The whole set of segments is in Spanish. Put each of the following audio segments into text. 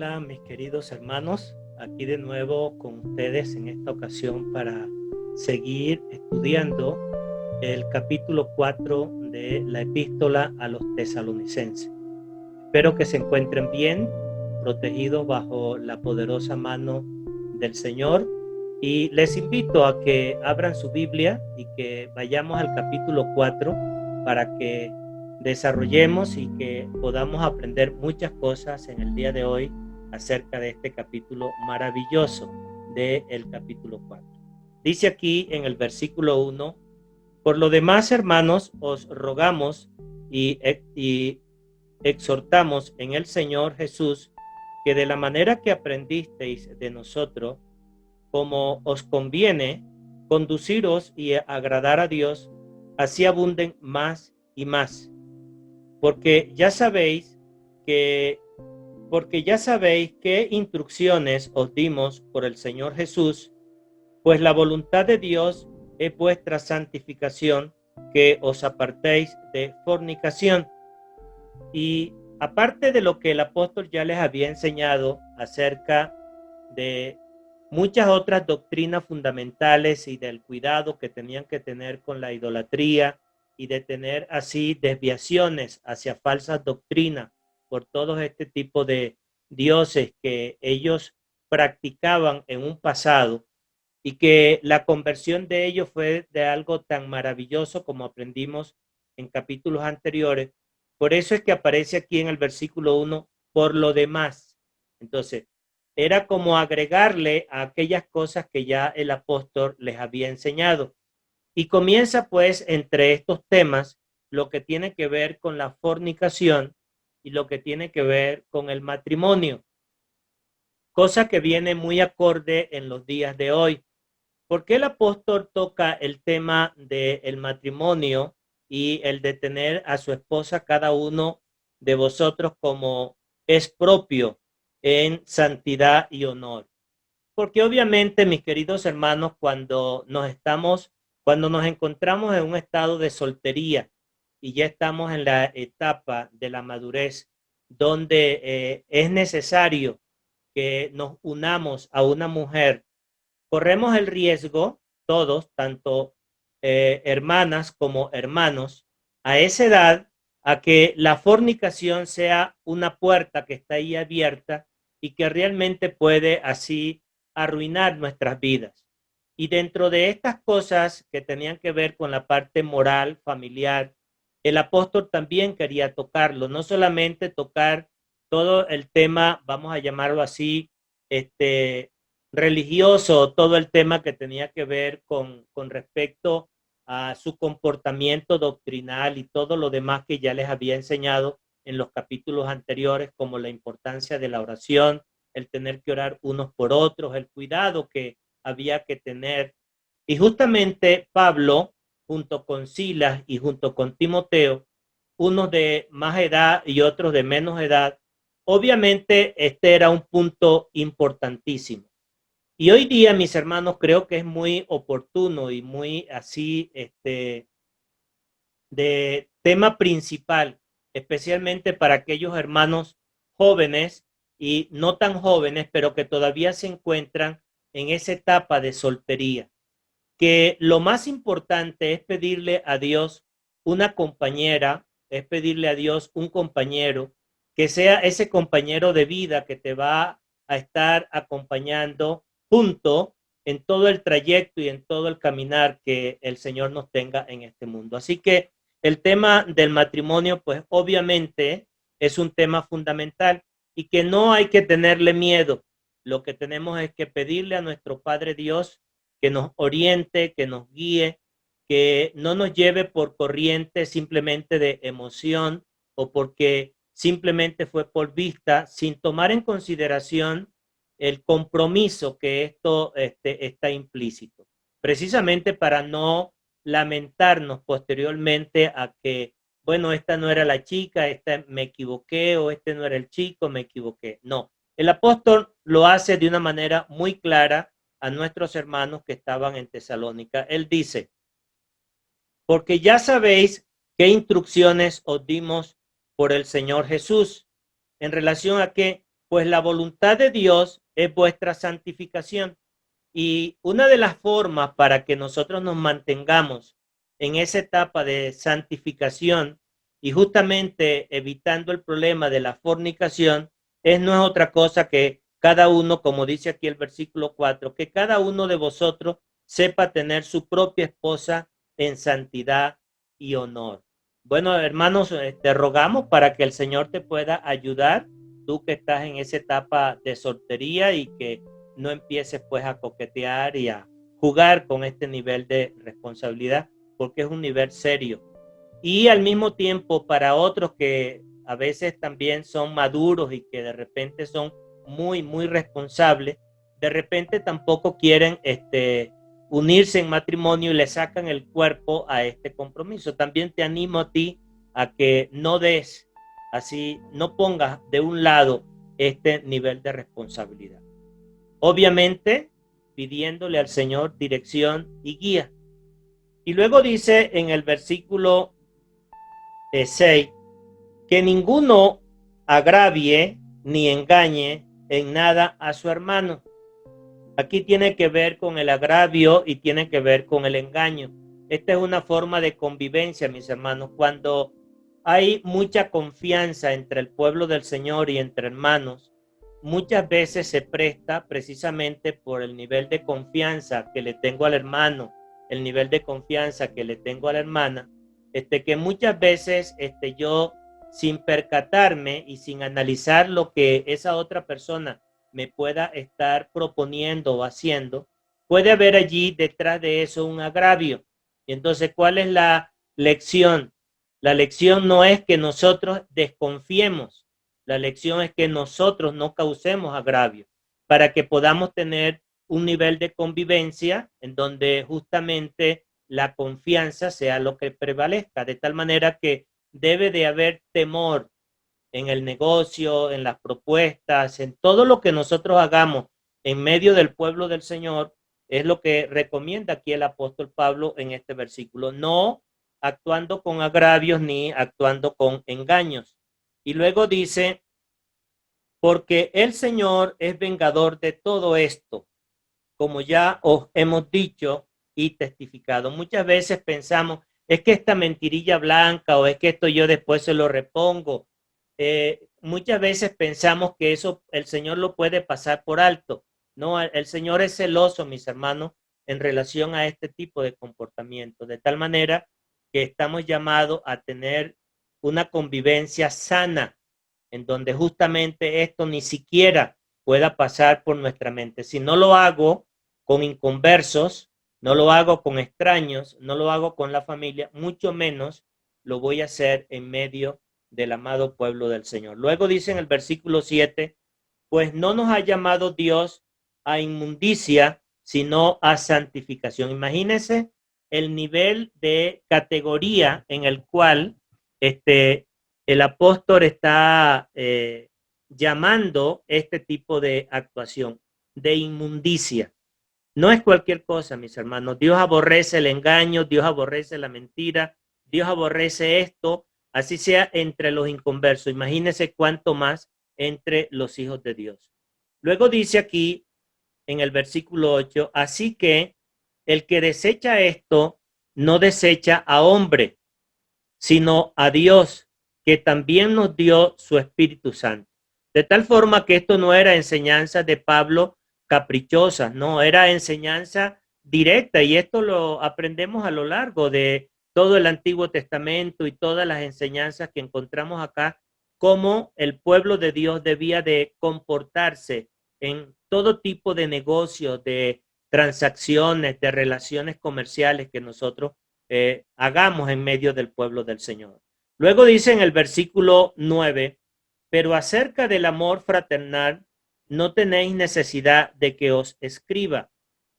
Hola mis queridos hermanos, aquí de nuevo con ustedes en esta ocasión para seguir estudiando el capítulo 4 de la epístola a los tesalonicenses. Espero que se encuentren bien, protegidos bajo la poderosa mano del Señor, y les invito a que abran su Biblia y que vayamos al capítulo 4 para que desarrollemos y que podamos aprender muchas cosas en el día de hoy acerca de este capítulo maravilloso del capítulo 4. Dice aquí en el versículo 1: por lo demás, hermanos, os rogamos y exhortamos en el Señor Jesús que de la manera que aprendisteis de nosotros, como os conviene conduciros y agradar a Dios, así abunden más y más, porque ya sabéis qué instrucciones os dimos por el Señor Jesús, pues la voluntad de Dios es vuestra santificación, que os apartéis de fornicación. Y aparte de lo que el apóstol ya les había enseñado acerca de muchas otras doctrinas fundamentales y del cuidado que tenían que tener con la idolatría y de tener así desviaciones hacia falsas doctrinas por todo este tipo de dioses que ellos practicaban en un pasado, y que la conversión de ellos fue de algo tan maravilloso como aprendimos en capítulos anteriores. Por eso es que aparece aquí en el versículo 1, por lo demás. Entonces, era como agregarle a aquellas cosas que ya el apóstol les había enseñado. Y comienza pues entre estos temas lo que tiene que ver con la fornicación y lo que tiene que ver con el matrimonio, cosa que viene muy acorde en los días de hoy. ¿Por qué el apóstol toca el tema del matrimonio y el de tener a su esposa cada uno de vosotros como es propio en santidad y honor? Porque obviamente, mis queridos hermanos, cuando nos encontramos en un estado de soltería y ya estamos en la etapa de la madurez, donde es necesario que nos unamos a una mujer, corremos el riesgo, todos, tanto hermanas como hermanos, a esa edad, a que la fornicación sea una puerta que está ahí abierta y que realmente puede así arruinar nuestras vidas. Y dentro de estas cosas que tenían que ver con la parte moral, familiar, el apóstol también quería tocarlo, no solamente tocar todo el tema, vamos a llamarlo así, religioso, todo el tema que tenía que ver con respecto a su comportamiento doctrinal y todo lo demás que ya les había enseñado en los capítulos anteriores, como la importancia de la oración, el tener que orar unos por otros, el cuidado que había que tener. Y justamente Pablo, junto con Silas y junto con Timoteo, unos de más edad y otros de menos edad, obviamente este era un punto importantísimo. Y hoy día, mis hermanos, creo que es muy oportuno y muy así, de tema principal, especialmente para aquellos hermanos jóvenes y no tan jóvenes, pero que todavía se encuentran en esa etapa de soltería, que lo más importante es pedirle a Dios una compañera, es pedirle a Dios un compañero, que sea ese compañero de vida que te va a estar acompañando junto en todo el trayecto y en todo el caminar que el Señor nos tenga en este mundo. Así que el tema del matrimonio, pues obviamente es un tema fundamental y que no hay que tenerle miedo. Lo que tenemos es que pedirle a nuestro Padre Dios que nos oriente, que nos guíe, que no nos lleve por corriente simplemente de emoción o porque simplemente fue por vista, sin tomar en consideración el compromiso que esto está implícito, precisamente para no lamentarnos posteriormente a que, bueno, esta no era la chica, esta me equivoqué, o este no era el chico, me equivoqué. No, el apóstol lo hace de una manera muy clara a nuestros hermanos que estaban en Tesalónica. Él dice: porque ya sabéis qué instrucciones os dimos por el Señor Jesús, en relación a qué, pues la voluntad de Dios es vuestra santificación. Y una de las formas para que nosotros nos mantengamos en esa etapa de santificación y justamente evitando el problema de la fornicación no es otra cosa que cada uno, como dice aquí el versículo 4, que cada uno de vosotros sepa tener su propia esposa en santidad y honor. Bueno, hermanos, te rogamos para que el Señor te pueda ayudar, tú que estás en esa etapa de soltería y que no empieces pues a coquetear y a jugar con este nivel de responsabilidad, porque es un nivel serio. Y al mismo tiempo para otros que a veces también son maduros y que de repente son muy responsables, de repente tampoco quieren unirse en matrimonio y le sacan el cuerpo a este compromiso. También te animo a ti a que no des así, no pongas de un lado este nivel de responsabilidad. Obviamente pidiéndole al Señor dirección y guía. Y luego dice en el versículo 6, que ninguno agravie ni engañe en nada a su hermano. Aquí tiene que ver con el agravio y tiene que ver con el engaño. Esta es una forma de convivencia, mis hermanos. Cuando hay mucha confianza entre el pueblo del Señor y entre hermanos, muchas veces se presta precisamente por el nivel de confianza que le tengo al hermano, el nivel de confianza que le tengo a la hermana, que muchas veces yo, sin percatarme y sin analizar lo que esa otra persona me pueda estar proponiendo o haciendo, puede haber allí detrás de eso un agravio. Y entonces, ¿cuál es la lección? La lección no es que nosotros desconfiemos, la lección es que nosotros no causemos agravio para que podamos tener un nivel de convivencia en donde justamente la confianza sea lo que prevalezca, de tal manera que debe de haber temor en el negocio, en las propuestas, en todo lo que nosotros hagamos en medio del pueblo del Señor, es lo que recomienda aquí el apóstol Pablo en este versículo, no actuando con agravios ni actuando con engaños. Y luego dice, porque el Señor es vengador de todo esto, como ya os hemos dicho y testificado. Muchas veces pensamos, es que esta mentirilla blanca o es que esto yo después se lo repongo. Muchas veces pensamos que eso el Señor lo puede pasar por alto. No, el Señor es celoso, mis hermanos, en relación a este tipo de comportamiento, de tal manera que estamos llamados a tener una convivencia sana, en donde justamente esto ni siquiera pueda pasar por nuestra mente. Si no lo hago con inconversos, no lo hago con extraños, no lo hago con la familia, mucho menos lo voy a hacer en medio del amado pueblo del Señor. Luego dice en el versículo 7, pues no nos ha llamado Dios a inmundicia, sino a santificación. Imagínense el nivel de categoría en el cual el apóstol está llamando este tipo de actuación, de inmundicia. No es cualquier cosa, mis hermanos. Dios aborrece el engaño, Dios aborrece la mentira, Dios aborrece esto, así sea entre los inconversos. Imagínense cuánto más entre los hijos de Dios. Luego dice aquí en el versículo 8, así que el que desecha esto no desecha a hombre, sino a Dios, que también nos dio su Espíritu Santo. De tal forma que esto no era enseñanza de Pablo caprichosa, no, era enseñanza directa, y esto lo aprendemos a lo largo de todo el Antiguo Testamento y todas las enseñanzas que encontramos acá, cómo el pueblo de Dios debía de comportarse en todo tipo de negocios, de transacciones, de relaciones comerciales que nosotros hagamos en medio del pueblo del Señor. Luego dice en el versículo 9, pero acerca del amor fraternal no tenéis necesidad de que os escriba,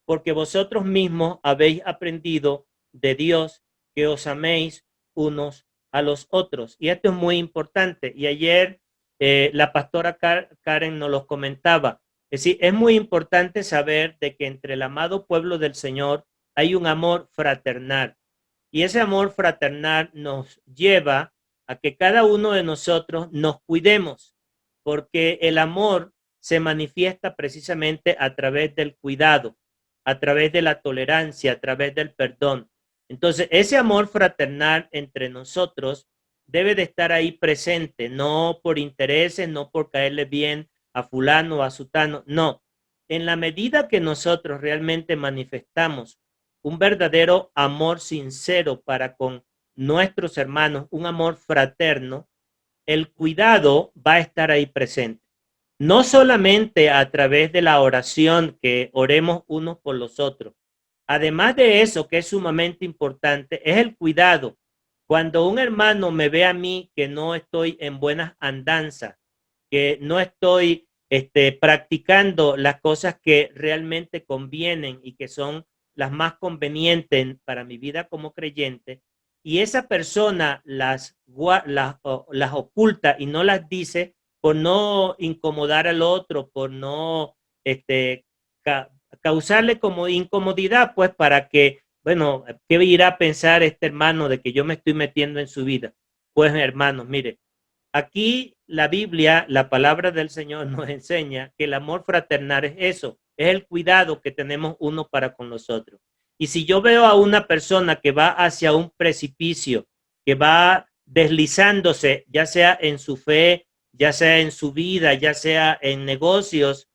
porque vosotros mismos habéis aprendido de Dios que os améis unos a los otros. Y esto es muy importante. Y ayer la pastora Karen nos lo comentaba. Es decir, es muy importante saber de que entre el amado pueblo del Señor hay un amor fraternal. Y ese amor fraternal nos lleva a que cada uno de nosotros nos cuidemos. porque el amor se manifiesta precisamente a través del cuidado, a través de la tolerancia, a través del perdón. Entonces, ese amor fraternal entre nosotros debe de estar ahí presente, no por intereses, no por caerle bien a fulano o a sutano, no. En la medida que nosotros realmente manifestamos un verdadero amor sincero para con nuestros hermanos, un amor fraterno, el cuidado va a estar ahí presente. No solamente a través de la oración, que oremos unos por los otros. Además de eso, que es sumamente importante, es el cuidado. Cuando un hermano me ve a mí que no estoy en buenas andanzas, que no estoy practicando las cosas que realmente convienen y que son las más convenientes para mi vida como creyente, y esa persona las oculta y no las dice por no incomodar al otro, por no este, ca causarle como incomodidad, pues para que, bueno, ¿qué irá a pensar este hermano de que yo me estoy metiendo en su vida? Pues hermanos, mire, aquí la Biblia, la palabra del Señor nos enseña que el amor fraternal es eso, es el cuidado que tenemos uno para con los otros. Y si yo veo a una persona que va hacia un precipicio, que va deslizándose, ya sea en su fe, ya sea en su vida, ya sea en negocios,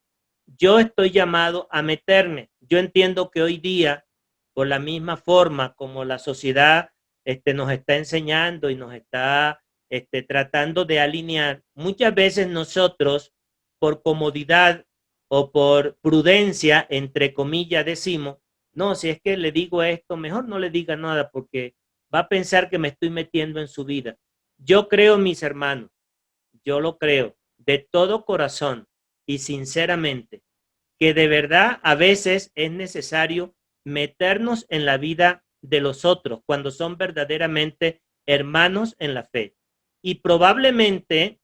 yo estoy llamado a meterme. Yo entiendo que hoy día, por la misma forma como la sociedad nos está enseñando y nos está tratando de alinear, muchas veces nosotros, por comodidad o por prudencia, entre comillas, decimos, no, si es que le digo esto, mejor no le diga nada porque va a pensar que me estoy metiendo en su vida. Yo creo, mis hermanos, yo lo creo de todo corazón y sinceramente, que de verdad a veces es necesario meternos en la vida de los otros cuando son verdaderamente hermanos en la fe. Y probablemente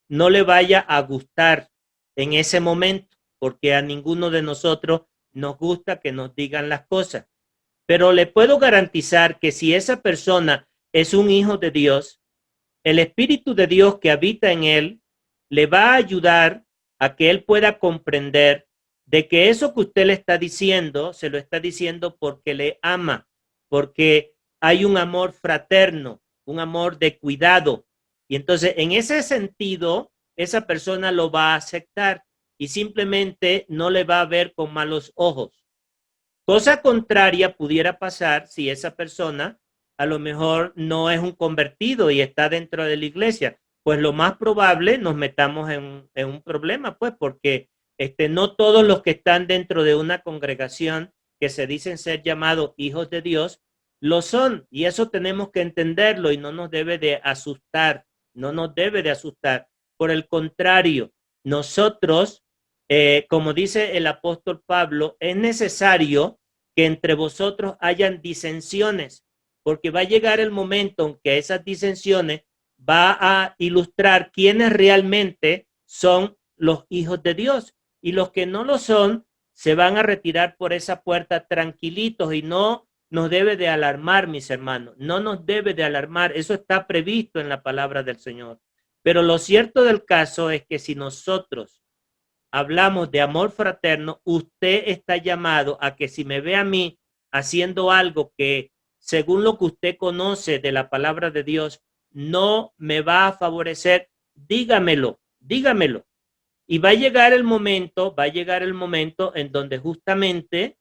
no le vaya a gustar en ese momento, porque a ninguno de nosotros nos gusta que nos digan las cosas. Pero le puedo garantizar que si esa persona es un hijo de Dios, el Espíritu de Dios que habita en él le va a ayudar a que él pueda comprender de que eso que usted le está diciendo, se lo está diciendo porque le ama, porque hay un amor fraterno, un amor de cuidado. Y entonces, en ese sentido, esa persona lo va a aceptar y simplemente no le va a ver con malos ojos. Cosa contraria pudiera pasar si esa persona a lo mejor no es un convertido y está dentro de la iglesia. Pues lo más probable nos metamos en un problema, pues, porque no todos los que están dentro de una congregación que se dicen ser llamados hijos de Dios, lo son. Y eso tenemos que entenderlo y no nos debe de asustar, no nos debe de asustar. Por el contrario, nosotros, como dice el apóstol Pablo, es necesario que entre vosotros hayan disensiones, porque va a llegar el momento en que esas disensiones va a ilustrar quiénes realmente son los hijos de Dios y los que no lo son se van a retirar por esa puerta tranquilitos y no nos debe de alarmar, mis hermanos, no nos debe de alarmar, eso está previsto en la palabra del Señor. Pero lo cierto del caso es que si nosotros hablamos de amor fraterno, usted está llamado a que si me ve a mí haciendo algo que según lo que usted conoce de la palabra de Dios no me va a favorecer, dígamelo, dígamelo. Y va a llegar el momento en donde justamente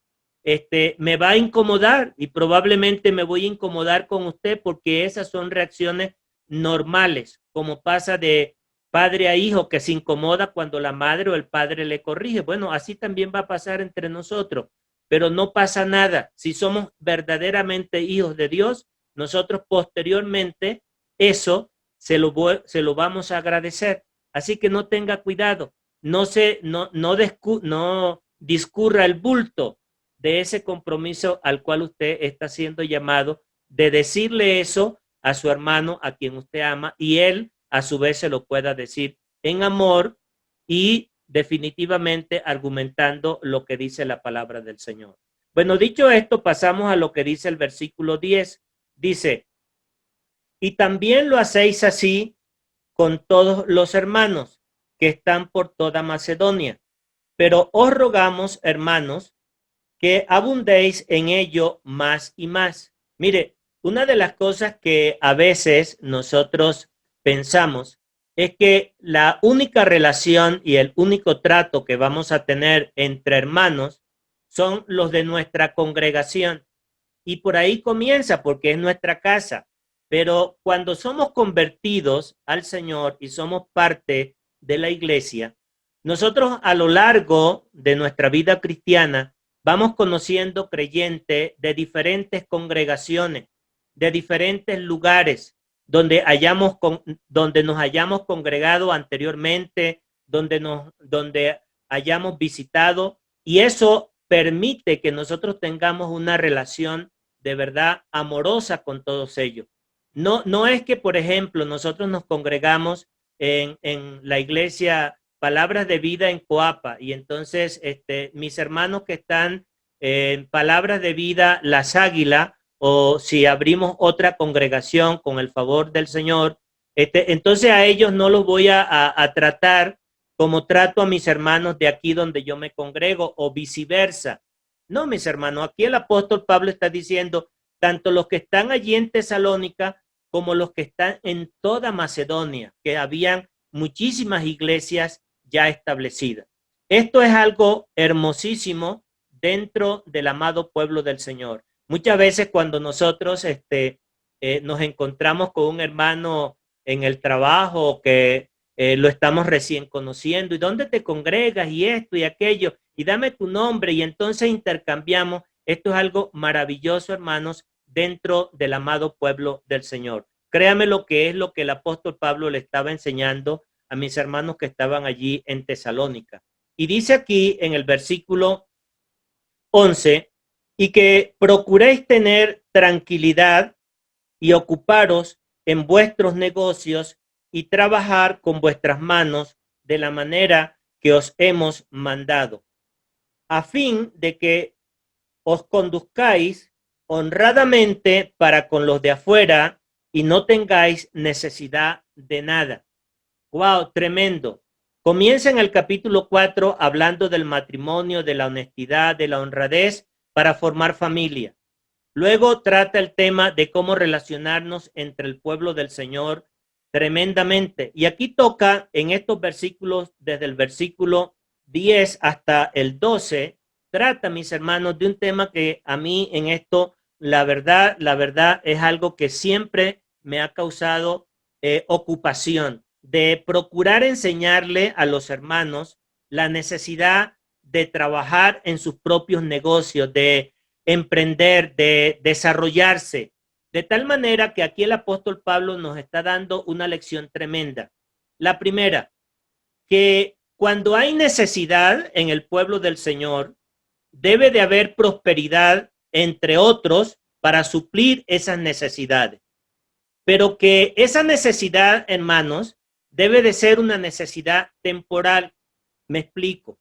me va a incomodar y probablemente me voy a incomodar con usted porque esas son reacciones normales, como pasa de padre a hijo que se incomoda cuando la madre o el padre le corrige. Bueno, así también va a pasar entre nosotros, pero no pasa nada. Si somos verdaderamente hijos de Dios, nosotros posteriormente eso se lo vamos a agradecer. Así que no tenga cuidado, no discurra el bulto de ese compromiso al cual usted está siendo llamado de decirle eso a su hermano a quien usted ama y él a su vez se lo pueda decir en amor y definitivamente argumentando lo que dice la palabra del Señor. Bueno, dicho esto, pasamos a lo que dice el versículo 10. Dice, y también lo hacéis así con todos los hermanos que están por toda Macedonia. Pero os rogamos, hermanos, que abundéis en ello más y más. Mire, una de las cosas que a veces nosotros pensamos es que la única relación y el único trato que vamos a tener entre hermanos son los de nuestra congregación. Y por ahí comienza porque es nuestra casa. Pero cuando somos convertidos al Señor y somos parte de la iglesia, nosotros a lo largo de nuestra vida cristiana vamos conociendo creyentes de diferentes congregaciones, de diferentes lugares donde nos hayamos congregado anteriormente, donde hayamos visitado, y eso permite que nosotros tengamos una relación de verdad amorosa con todos ellos. No es que, por ejemplo, nosotros nos congregamos en la iglesia Palabras de Vida en Coapa y entonces mis hermanos que están en Palabras de Vida Las Águilas, o si abrimos otra congregación con el favor del Señor, entonces a ellos no los voy a tratar como trato a mis hermanos de aquí donde yo me congrego o viceversa. No, mis hermanos, aquí el apóstol Pablo está diciendo, tanto los que están allí en Tesalónica como los que están en toda Macedonia, que habían muchísimas iglesias ya establecidas. Esto es algo hermosísimo dentro del amado pueblo del Señor. Muchas veces cuando nosotros nos encontramos con un hermano en el trabajo que lo estamos recién conociendo, ¿y dónde te congregas? Y esto y aquello, y dame tu nombre, y entonces intercambiamos. Esto es algo maravilloso, hermanos, dentro del amado pueblo del Señor. Créame lo que es lo que el apóstol Pablo le estaba enseñando a mis hermanos que estaban allí en Tesalónica. Y dice aquí en el versículo 11, y que procuréis tener tranquilidad y ocuparos en vuestros negocios y trabajar con vuestras manos de la manera que os hemos mandado, a fin de que os conduzcáis honradamente para con los de afuera y no tengáis necesidad de nada. Wow, tremendo. Comienza en el capítulo 4 hablando del matrimonio, de la honestidad, de la honradez para formar familia. Luego trata el tema de cómo relacionarnos entre el pueblo del Señor tremendamente. Y aquí toca en estos versículos, desde el versículo 10 hasta el 12, trata, mis hermanos, de un tema que a mí en esto, la verdad es algo que siempre me ha causado ocupación, de procurar enseñarle a los hermanos la necesidad de trabajar en sus propios negocios, de emprender, de desarrollarse, de tal manera que aquí el apóstol Pablo nos está dando una lección tremenda. La primera, que cuando hay necesidad en el pueblo del Señor, debe de haber prosperidad, entre otros, para suplir esas necesidades. Pero que esa necesidad, hermanos, debe de ser una necesidad temporal. Me explico.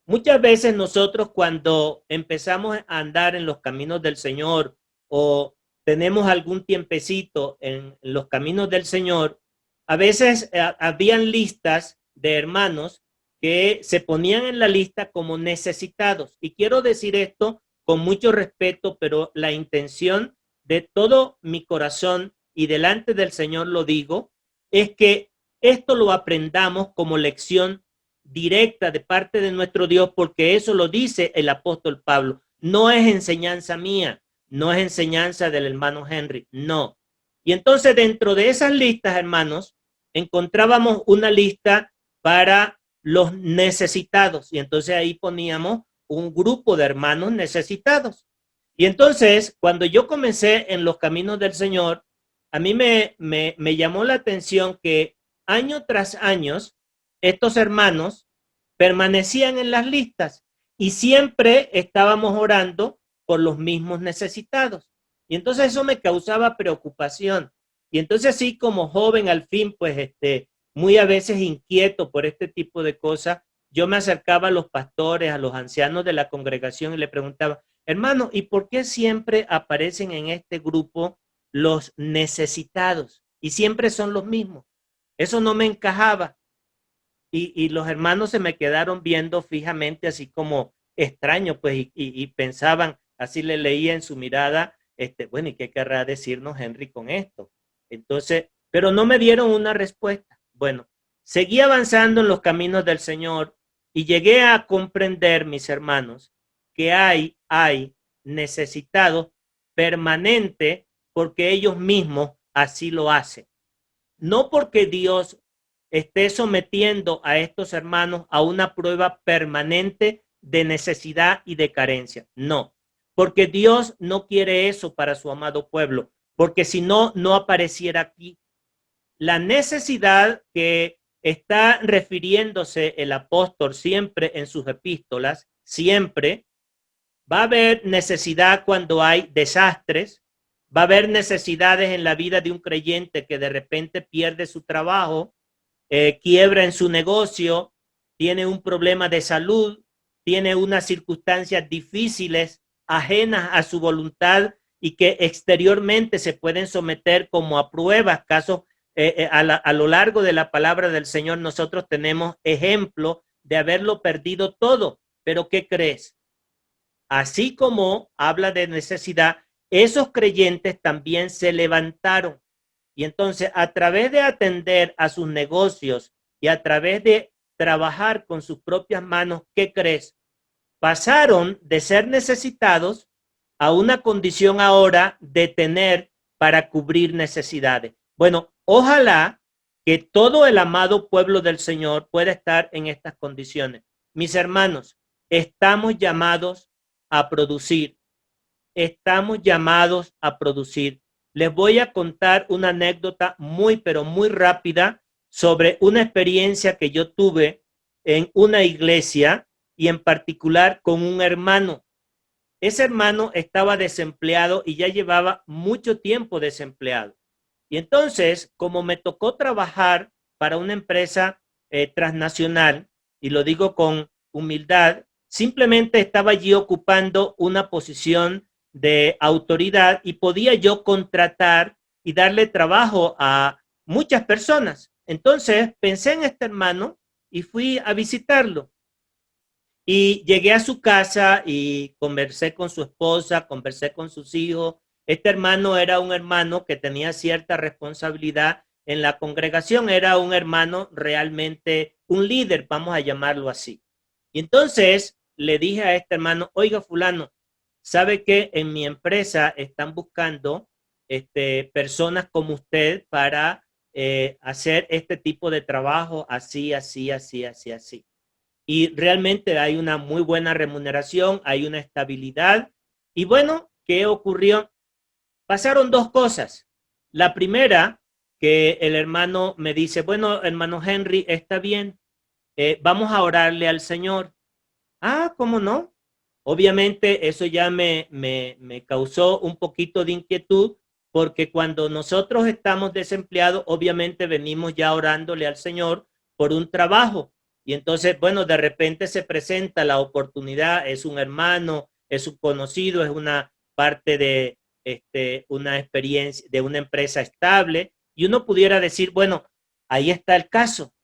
Muchas veces nosotros cuando empezamos a andar en los caminos del Señor o tenemos algún tiempecito en los caminos del Señor, a veces habían listas de hermanos que se ponían en la lista como necesitados. Y quiero decir esto con mucho respeto, pero la intención de todo mi corazón y delante del Señor lo digo, es que esto lo aprendamos como lección directa de parte de nuestro Dios, porque eso lo dice el apóstol Pablo. No es enseñanza mía, no es enseñanza del hermano Henry, no. Y entonces dentro de esas listas, hermanos, encontrábamos una lista para los necesitados y entonces ahí poníamos un grupo de hermanos necesitados. Y entonces, cuando yo comencé en los caminos del Señor, a mí me llamó la atención que año tras año estos hermanos permanecían en las listas y siempre estábamos orando por los mismos necesitados. Y entonces eso me causaba preocupación. Y entonces así como joven al fin, pues muy a veces inquieto por este tipo de cosas, yo me acercaba a los pastores, a los ancianos de la congregación y le preguntaba, hermano, ¿y por qué siempre aparecen en este grupo los necesitados? Y siempre son los mismos. Eso no me encajaba. Y los hermanos se me quedaron viendo fijamente, así como extraño, pues, y pensaban, así le leía en su mirada, bueno, ¿y qué querrá decirnos Henry con esto? Entonces, pero no me dieron una respuesta. Bueno, seguí avanzando en los caminos del Señor y llegué a comprender, mis hermanos, que hay necesitados permanente porque ellos mismos así lo hacen. No porque Dios esté sometiendo a estos hermanos a una prueba permanente de necesidad y de carencia. No, porque Dios no quiere eso para su amado pueblo, porque si no, no apareciera aquí. La necesidad que está refiriéndose el apóstol siempre en sus epístolas, siempre va a haber necesidad cuando hay desastres, va a haber necesidades en la vida de un creyente que de repente pierde su trabajo, quiebra en su negocio, tiene un problema de salud, tiene unas circunstancias difíciles, ajenas a su voluntad y que exteriormente se pueden someter como a pruebas, casos a lo largo de la palabra del Señor nosotros tenemos ejemplo de haberlo perdido todo. Pero ¿qué crees? Así como habla de necesidad, esos creyentes también se levantaron. Y entonces, a través de atender a sus negocios y a través de trabajar con sus propias manos, ¿qué crees? Pasaron de ser necesitados a una condición ahora de tener para cubrir necesidades. Bueno, ojalá que todo el amado pueblo del Señor pueda estar en estas condiciones. Mis hermanos, estamos llamados a producir, estamos llamados a producir. Les voy a contar una anécdota muy, pero muy rápida sobre una experiencia que yo tuve en una iglesia y en particular con un hermano. Ese hermano estaba desempleado y ya llevaba mucho tiempo desempleado. Y entonces, como me tocó trabajar para una empresa transnacional, y lo digo con humildad, simplemente estaba allí ocupando una posición de autoridad y podía yo contratar y darle trabajo a muchas personas. Entonces pensé en este hermano y fui a visitarlo. Y llegué a su casa y conversé con su esposa, conversé con sus hijos. Este hermano era un hermano que tenía cierta responsabilidad en la congregación, era un hermano realmente un líder, vamos a llamarlo así. Y entonces le dije a este hermano, oiga fulano, ¿sabe que en mi empresa están buscando personas como usted para hacer este tipo de trabajo así, así, así, así, así? Y realmente hay una muy buena remuneración, hay una estabilidad. Y bueno, ¿qué ocurrió? Pasaron dos cosas. La primera, que el hermano me dice, bueno, hermano Henry, está bien, vamos a orarle al Señor. Ah, ¿cómo no? Obviamente eso ya me causó un poquito de inquietud porque cuando nosotros estamos desempleados, obviamente venimos ya orándole al Señor por un trabajo. Y entonces, bueno, de repente se presenta la oportunidad, es un hermano, es un conocido, es una parte de una experiencia, de una empresa estable. Y uno pudiera decir, bueno, ahí está el caso.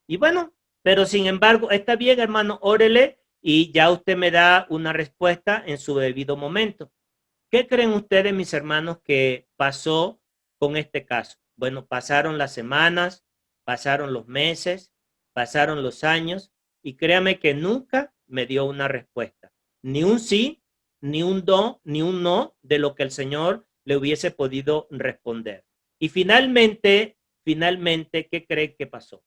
Y bueno, pero sin embargo, está bien, hermano, órele y ya usted me da una respuesta en su debido momento. ¿Qué creen ustedes, mis hermanos, que pasó con este caso? Bueno, pasaron las semanas, pasaron los meses, pasaron los años y créame que nunca me dio una respuesta. Ni un sí, ni un do, ni un no de lo que el Señor le hubiese podido responder. Y finalmente, ¿qué creen que pasó?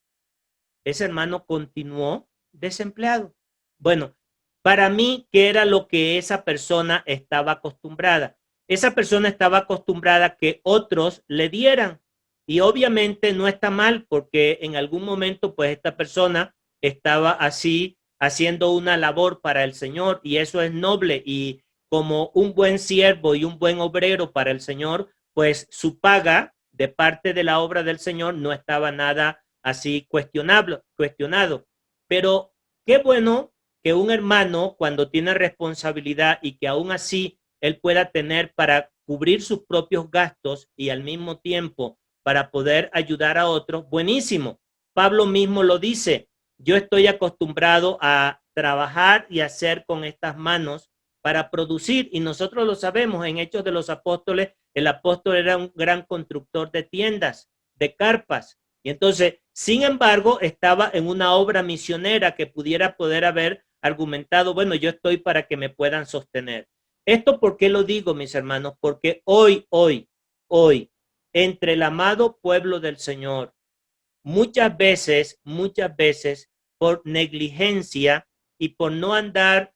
Ese hermano continuó desempleado. Bueno, para mí, ¿qué era lo que esa persona estaba acostumbrada? Esa persona estaba acostumbrada a que otros le dieran. Y obviamente no está mal porque en algún momento, pues esta persona estaba así haciendo una labor para el Señor y eso es noble. Y como un buen siervo y un buen obrero para el Señor, pues su paga de parte de la obra del Señor no estaba nada así cuestionado. Pero qué bueno que un hermano cuando tiene responsabilidad y que aún así él pueda tener para cubrir sus propios gastos y al mismo tiempo para poder ayudar a otros, buenísimo. Pablo mismo lo dice, yo estoy acostumbrado a trabajar y hacer con estas manos para producir, y nosotros lo sabemos en Hechos de los Apóstoles, el apóstol era un gran constructor de tiendas, de carpas, y entonces, sin embargo, estaba en una obra misionera que pudiera poder haber argumentado, bueno, yo estoy para que me puedan sostener. ¿Esto por qué lo digo, mis hermanos? Porque hoy, entre el amado pueblo del Señor, muchas veces, por negligencia y por no andar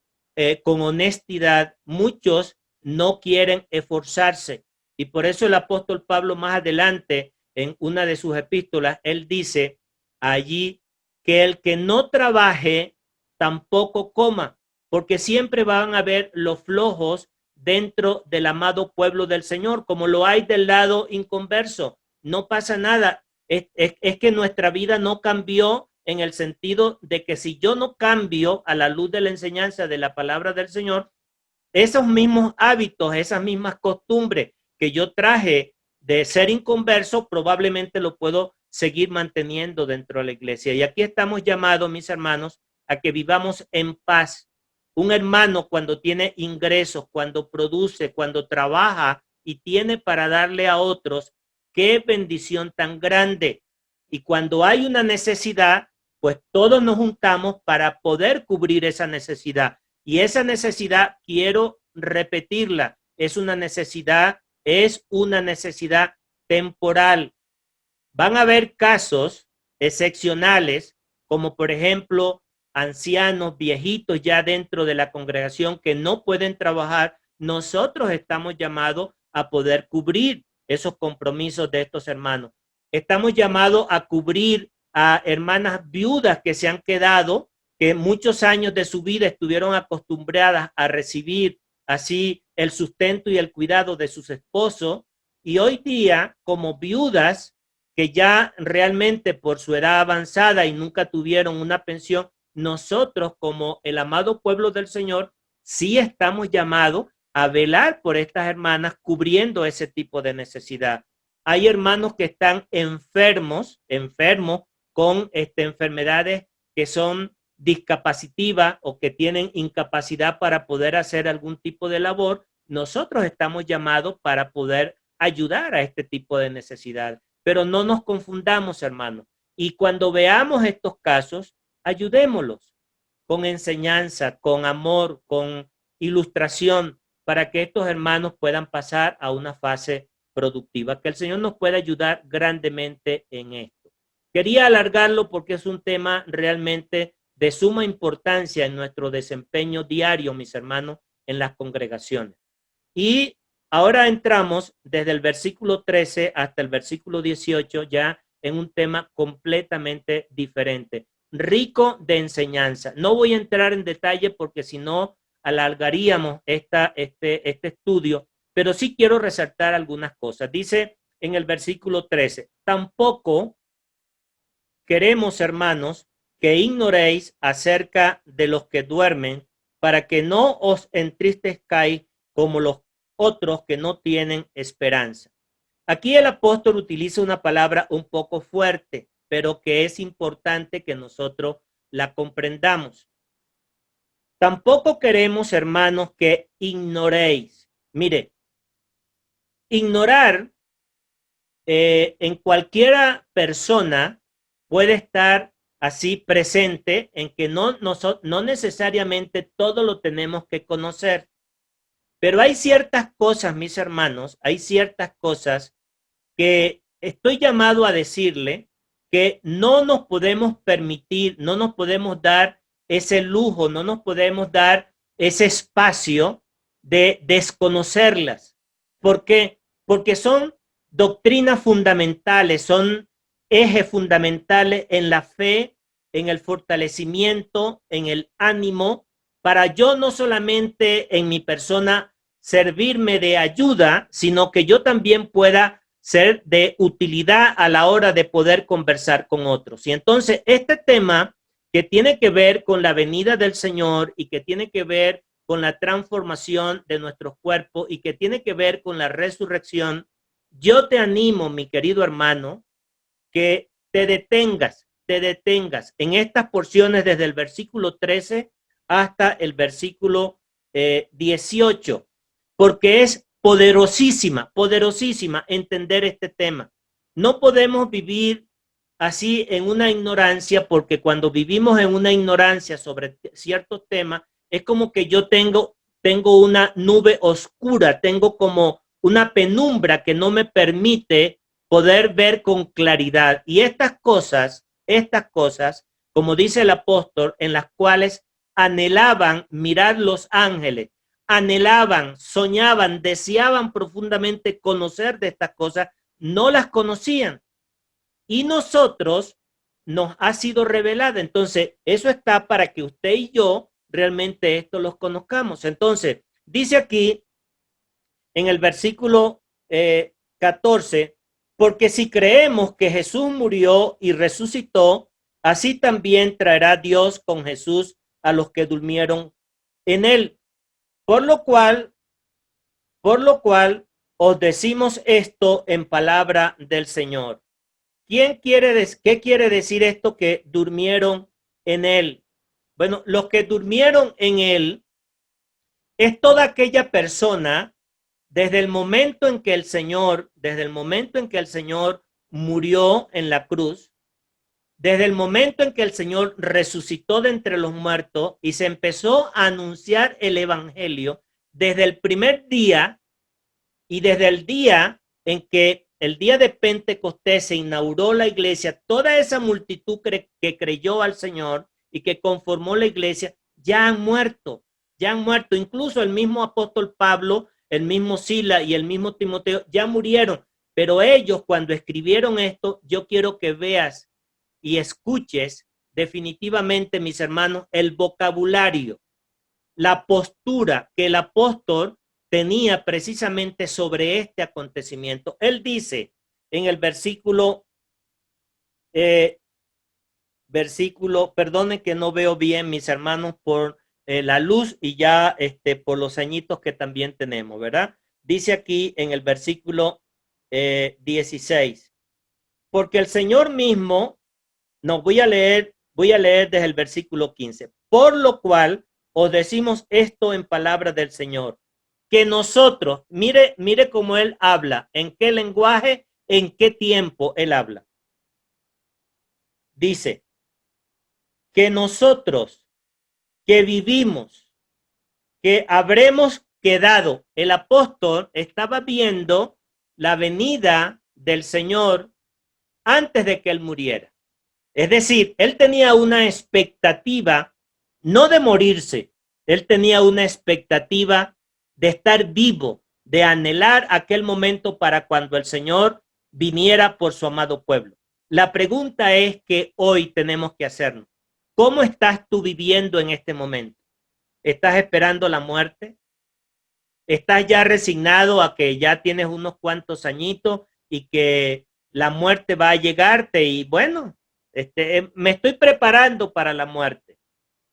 con honestidad, muchos no quieren esforzarse. Y por eso el apóstol Pablo más adelante, en una de sus epístolas, él dice allí que el que no trabaje tampoco coma, porque siempre van a haber los flojos dentro del amado pueblo del Señor, como lo hay del lado inconverso. No pasa nada. Es que nuestra vida no cambió en el sentido de que si yo no cambio a la luz de la enseñanza de la palabra del Señor, esos mismos hábitos, esas mismas costumbres que yo traje de ser inconverso, probablemente lo puedo seguir manteniendo dentro de la iglesia. Y aquí estamos llamados, mis hermanos, a que vivamos en paz. Un hermano cuando tiene ingresos, cuando produce, cuando trabaja y tiene para darle a otros, qué bendición tan grande. Y cuando hay una necesidad, pues todos nos juntamos para poder cubrir esa necesidad. Y esa necesidad, quiero repetirla, es una necesidad temporal. Van a haber casos excepcionales, como por ejemplo, ancianos, viejitos ya dentro de la congregación que no pueden trabajar. Nosotros estamos llamados a poder cubrir esos compromisos de estos hermanos. Estamos llamados a cubrir a hermanas viudas que se han quedado, que muchos años de su vida estuvieron acostumbradas a recibir así el sustento y el cuidado de sus esposos, y hoy día, como viudas que ya realmente por su edad avanzada y nunca tuvieron una pensión, nosotros como el amado pueblo del Señor sí estamos llamados a velar por estas hermanas cubriendo ese tipo de necesidad. Hay hermanos que están enfermos con enfermedades que son discapacitivas o que tienen incapacidad para poder hacer algún tipo de labor. Nosotros estamos llamados para poder ayudar a este tipo de necesidad. Pero no nos confundamos, hermanos. Y cuando veamos estos casos, ayudémoslos con enseñanza, con amor, con ilustración, para que estos hermanos puedan pasar a una fase productiva. Que el Señor nos pueda ayudar grandemente en esto. Quería alargarlo porque es un tema realmente de suma importancia en nuestro desempeño diario, mis hermanos, en las congregaciones. Y ahora entramos desde el versículo 13 hasta el versículo 18 ya en un tema completamente diferente, rico de enseñanza. No voy a entrar en detalle porque si no alargaríamos este estudio, pero sí quiero resaltar algunas cosas. Dice en el versículo 13, tampoco queremos, hermanos, que ignoréis acerca de los que duermen, para que no os entristezcáis como los otros que no tienen esperanza. Aquí el apóstol utiliza una palabra un poco fuerte, pero que es importante que nosotros la comprendamos. Tampoco queremos, hermanos, que ignoréis. Mire, ignorar en cualquiera persona puede estar así presente en que no necesariamente todo lo tenemos que conocer. Pero hay ciertas cosas, mis hermanos, hay ciertas cosas que estoy llamado a decirle que no nos podemos permitir, no nos podemos dar ese lujo, no nos podemos dar ese espacio de desconocerlas. ¿Por qué? Porque son doctrinas fundamentales, son ejes fundamentales en la fe, en el fortalecimiento, en el ánimo, para yo no solamente en mi persona servirme de ayuda, sino que yo también pueda ser de utilidad a la hora de poder conversar con otros. Y entonces este tema que tiene que ver con la venida del Señor y que tiene que ver con la transformación de nuestros cuerpos y que tiene que ver con la resurrección, yo te animo, mi querido hermano, que te detengas en estas porciones desde el versículo 13 hasta el versículo 18, porque es poderosísima, poderosísima entender este tema. No podemos vivir así en una ignorancia, porque cuando vivimos en una ignorancia sobre ciertos temas, es como que yo tengo una nube oscura, tengo como una penumbra que no me permite poder ver con claridad. Y estas cosas, como dice el apóstol, en las cuales anhelaban mirar los ángeles, anhelaban, soñaban, deseaban profundamente conocer de estas cosas, no las conocían. Y nosotros nos ha sido revelada. Entonces, eso está para que usted y yo realmente esto los conozcamos. Entonces, dice aquí en el versículo 14, porque si creemos que Jesús murió y resucitó, así también traerá Dios con Jesús a los que durmieron en él. Por lo cual, por lo cual os decimos esto en palabra del Señor. ¿Qué quiere decir esto que durmieron en él? Bueno, los que durmieron en él es toda aquella persona desde el momento en que el Señor murió en la cruz, desde el momento en que el Señor resucitó de entre los muertos y se empezó a anunciar el evangelio, desde el primer día y desde el día en que el día de Pentecostés se inauguró la iglesia, toda esa multitud que creyó al Señor y que conformó la iglesia, ya han muerto, ya han muerto. Incluso el mismo apóstol Pablo, el mismo Sila y el mismo Timoteo ya murieron. Pero ellos cuando escribieron esto, yo quiero que veas y escuches definitivamente, mis hermanos, el vocabulario, la postura que el apóstol tenía precisamente sobre este acontecimiento. Él dice en el perdone que no veo bien, mis hermanos, por la luz y ya por los añitos que también tenemos, ¿verdad? Dice aquí en el versículo 16, porque el Señor mismo, no, voy a leer desde el versículo 15, por lo cual os decimos esto en palabra del Señor, que nosotros, mire cómo él habla, en qué lenguaje, en qué tiempo él habla. Dice que nosotros que vivimos, que habremos quedado. El apóstol estaba viendo la venida del Señor antes de que él muriera. Es decir, él tenía una expectativa no de morirse, él tenía una expectativa de estar vivo, de anhelar aquel momento para cuando el Señor viniera por su amado pueblo. La pregunta es que hoy tenemos que hacernos. ¿Cómo estás tú viviendo en este momento? ¿Estás esperando la muerte? ¿Estás ya resignado a que ya tienes unos cuantos añitos y que la muerte va a llegarte? Y bueno, me estoy preparando para la muerte.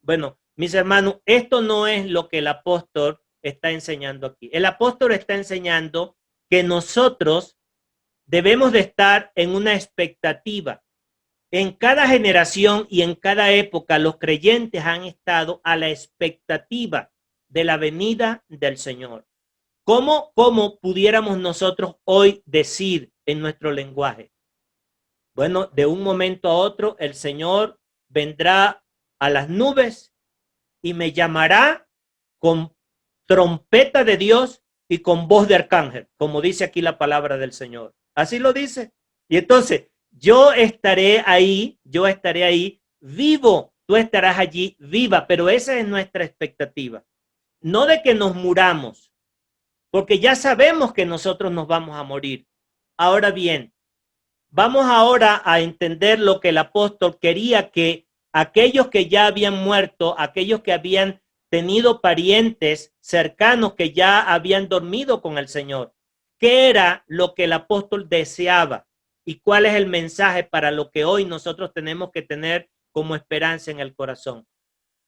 Bueno, mis hermanos, esto no es lo que el apóstol está enseñando aquí. El apóstol está enseñando que nosotros debemos de estar en una expectativa. En cada generación y en cada época los creyentes han estado a la expectativa de la venida del Señor. ¿Cómo pudiéramos nosotros hoy decir en nuestro lenguaje? Bueno, de un momento a otro el Señor vendrá a las nubes y me llamará con trompeta de Dios y con voz de arcángel, como dice aquí la palabra del Señor. Así lo dice. Y entonces yo estaré ahí vivo, tú estarás allí viva, pero esa es nuestra expectativa. No de que nos muramos, porque ya sabemos que nosotros nos vamos a morir. Ahora bien, vamos ahora a entender lo que el apóstol quería que aquellos que ya habían muerto, aquellos que habían tenido parientes cercanos que ya habían dormido con el Señor, ¿qué era lo que el apóstol deseaba? ¿Y cuál es el mensaje para lo que hoy nosotros tenemos que tener como esperanza en el corazón?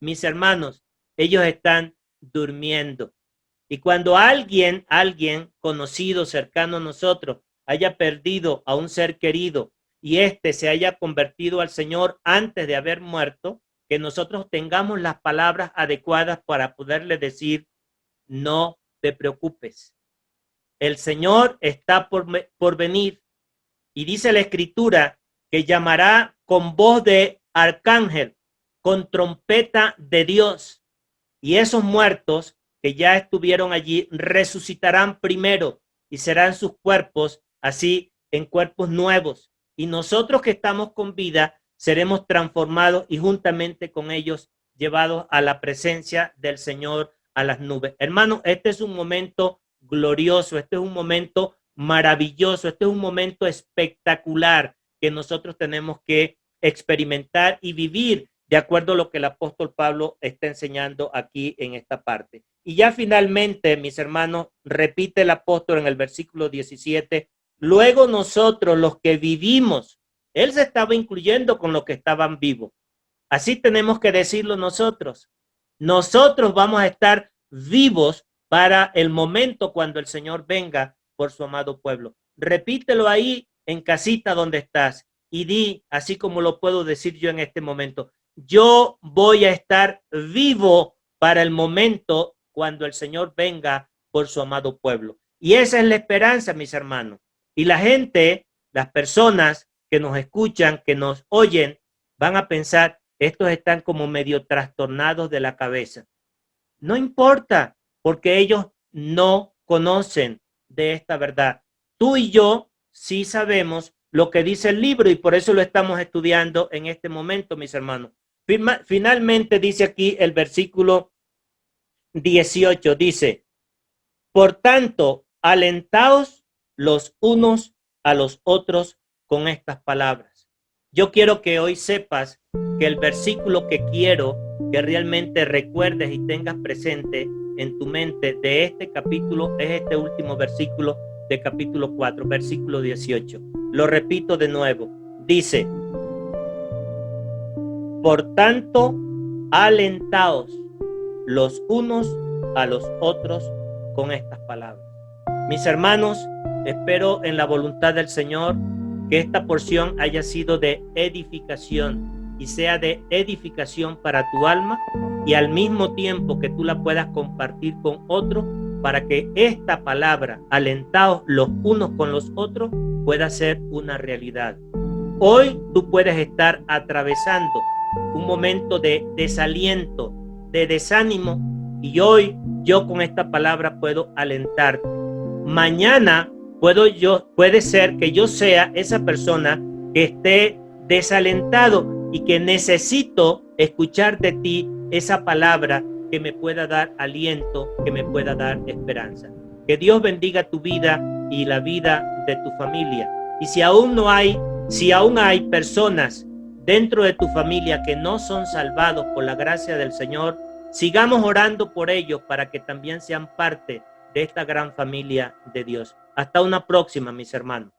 Mis hermanos, ellos están durmiendo. Y cuando alguien conocido, cercano a nosotros, haya perdido a un ser querido y éste se haya convertido al Señor antes de haber muerto, que nosotros tengamos las palabras adecuadas para poderle decir: no te preocupes, el Señor está por venir. Y dice la Escritura que llamará con voz de arcángel, con trompeta de Dios. Y esos muertos que ya estuvieron allí resucitarán primero y serán sus cuerpos así en cuerpos nuevos. Y nosotros que estamos con vida seremos transformados y juntamente con ellos llevados a la presencia del Señor, a las nubes. Hermano, este es un momento glorioso, este es un momento maravilloso, este es un momento espectacular que nosotros tenemos que experimentar y vivir de acuerdo a lo que el apóstol Pablo está enseñando aquí en esta parte. Y ya finalmente, mis hermanos, repite el apóstol en el versículo 17, luego nosotros los que vivimos, él se estaba incluyendo con los que estaban vivos. Así tenemos que decirlo nosotros. Nosotros vamos a estar vivos para el momento cuando el Señor venga por su amado pueblo. Repítelo ahí en casita donde estás y di, así como lo puedo decir yo en este momento: yo voy a estar vivo para el momento cuando el Señor venga por su amado pueblo. Y esa es la esperanza, mis hermanos. Y la gente, las personas que nos escuchan, que nos oyen, van a pensar: estos están como medio trastornados de la cabeza. No importa, porque ellos no conocen de esta verdad. Tú y yo sí sabemos lo que dice el libro y por eso lo estamos estudiando en este momento, mis hermanos. Finalmente dice aquí el versículo 18, dice: por tanto, alentaos los unos a los otros con estas palabras. Yo quiero que hoy sepas que el versículo que quiero que realmente recuerdes y tengas presente en tu mente de este capítulo es este último versículo de capítulo 4, versículo 18. Lo repito de nuevo. Dice: por tanto, alentaos los unos a los otros con estas palabras. Mis hermanos, espero en la voluntad del Señor que esta porción haya sido de edificación y sea de edificación para tu alma y al mismo tiempo que tú la puedas compartir con otros para que esta palabra, alentaos los unos con los otros, pueda ser una realidad. Hoy tú puedes estar atravesando un momento de desaliento, de desánimo, y hoy yo con esta palabra puedo alentarte. Mañana puede ser que yo sea esa persona que esté desalentado y que necesito escuchar de ti esa palabra que me pueda dar aliento, que me pueda dar esperanza. Que Dios bendiga tu vida y la vida de tu familia. Y si aún hay personas dentro de tu familia que no son salvados por la gracia del Señor, sigamos orando por ellos para que también sean parte de esta gran familia de Dios. Hasta una próxima, mis hermanos.